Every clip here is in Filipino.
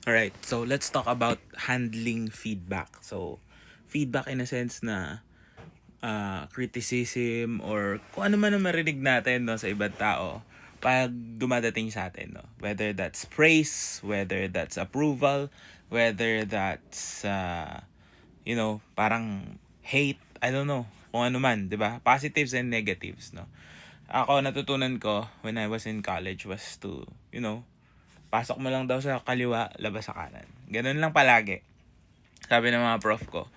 Alright, so let's talk about handling feedback. So, feedback in a sense na criticism or kung ano man ang marinig natin no, sa ibang tao pag dumadating sa atin. No? Whether that's praise, whether that's approval, whether that's, parang hate, I don't know, kung ano man, di ba? Positives and negatives, no? Ako, natutunan ko when I was in college was to, pasok mo lang daw sa kaliwa, labas sa kanan. Ganun lang palagi. Sabi ng mga prof ko,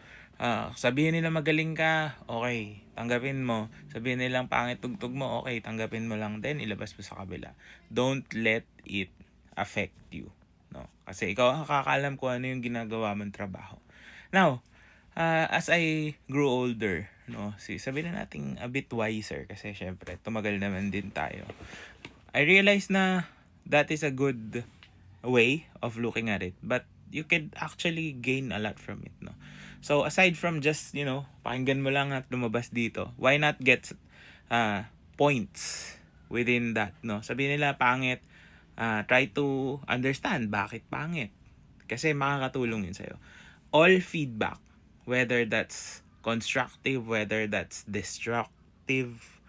sabihin nila magaling ka, okay, tanggapin mo. Sabihin nilang pangit tugtog mo, okay, tanggapin mo lang din, ilabas mo sa kabila. Don't let it affect you. No? Kasi ikaw ang kakaalam kung ano yung ginagawa mong trabaho. Now, as I grew older, no, sabihin na natin a bit wiser kasi syempre tumagal naman din tayo. I realized na that is a good way of looking at it, but you could actually gain a lot from it, no? So aside from just, pakinggan mo lang at lumabas dito, why not get points within that, no? Sabihin nila pangit, try to understand bakit pangit. Kasi makakatulong yun sa'yo. All feedback, whether that's constructive, whether that's destructive,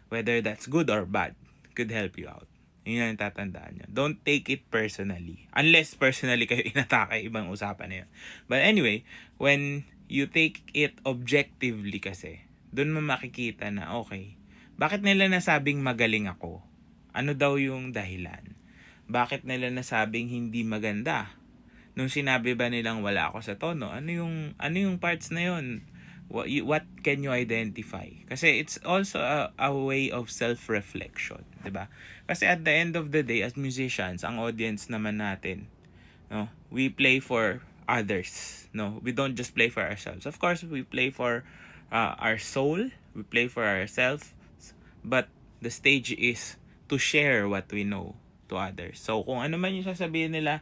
whether that's good or bad, could help you out. Yun ang tatandaan nyo. Don't take it personally. Unless personally kayo inatake, ibang usapan na yun. But anyway, when you take it objectively kasi, dun mo makikita na okay, bakit nila nasabing magaling ako? Ano daw yung dahilan? Bakit nila nasabing hindi maganda? Nung sinabi ba nilang wala ako sa tono, ano yung parts na yun? What can you identify? Kasi it's also a way of self-reflection, 'di ba? Kasi at the end of the day, as musicians, ang audience naman natin, no, we play for others, no, we don't just play for ourselves. Of course, we play for our soul, we play for ourselves, but the stage is to share what we know to others. So kung ano man yung sasabihin nila,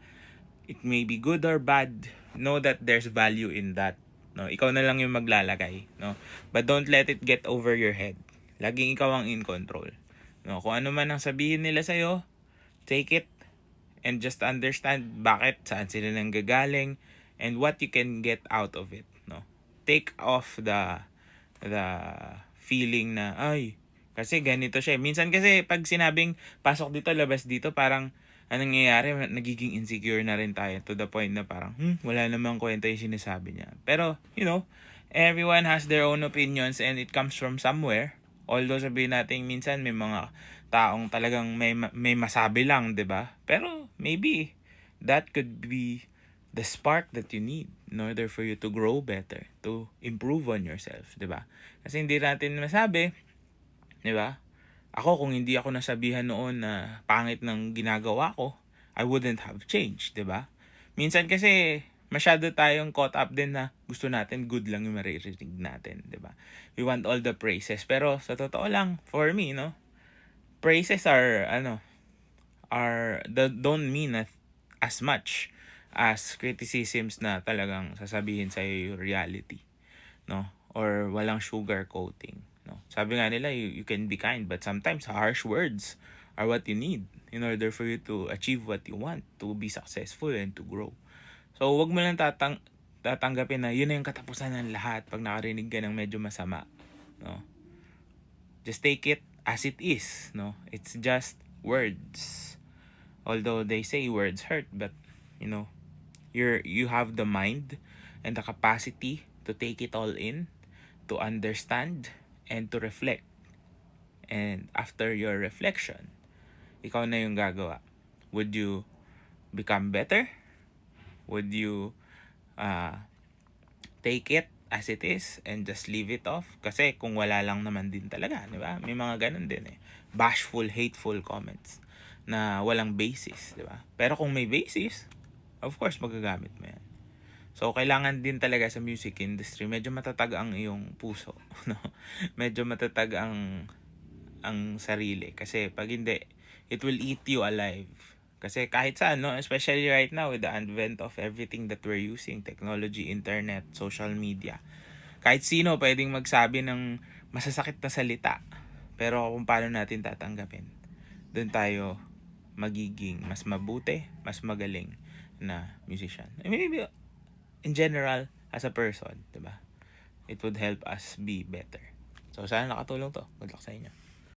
it may be good or bad, know that there's value in that, no? Ikaw na lang yung maglalagay, no? But don't let it get over your head. Laging ikaw ang in control, no? Kung ano man ang sabihin nila sa'yo, take it and just understand bakit, saan sila nang gagaling, and what you can get out of it, no? Take off the feeling na ay kasi ganito siya. Minsan kasi pag sinabing pasok dito, labas dito, parang anong nangyayari, nagiging insecure na rin tayo to the point na parang wala namang kwenta yung sinasabi niya. Pero everyone has their own opinions and it comes from somewhere. Although sabihin natin minsan may mga taong talagang may masabi lang, 'di ba? Pero maybe that could be the spark that you need in order for you to grow better, to improve on yourself, 'di ba? Kasi hindi natin masabi, 'di ba? Ako kung hindi ako nasabihan noon na pangit ng ginagawa ko, I wouldn't have changed, 'di ba? Minsan kasi masyado tayong caught up din na gusto natin good lang yung maririnig natin, 'di ba? We want all the praises. Pero sa totoo lang, for me, no, praises don't mean as much as criticisms na talagang sasabihin sa yung reality, no? Or walang sugar coating, no? Sabi nga nila, you can be kind, but sometimes harsh words are what you need in order for you to achieve what you want, to be successful and to grow. So, wag mo lang tatanggapin na yun na yung katapusan ng lahat pag nakarinig ka ng medyo masama, no? Just take it as it is, no? It's just words. Although they say words hurt, but you have the mind and the capacity to take it all in, to understand and to reflect. And after your reflection, ikaw na yung gagawa. Would you become better? Would you take it as it is and just leave it off? Kasi kung wala lang naman din talaga, di ba? May mga ganun din eh. Bashful, hateful comments na walang basis, di ba? Pero kung may basis, of course, magagamit mo yan. So, kailangan din talaga sa music industry, medyo matatag ang iyong puso. No? Medyo matatag ang sarili. Kasi pag hindi, it will eat you alive. Kasi kahit saan, no? Especially right now with the advent of everything that we're using, technology, internet, social media. Kahit sino pwedeng magsabi ng masasakit na salita. Pero kung paano natin tatanggapin, doon tayo magiging mas mabuti, mas magaling, na musician. Maybe in general, as a person, diba? It would help us be better. So, sana nakatulong to. Good luck sa inyo.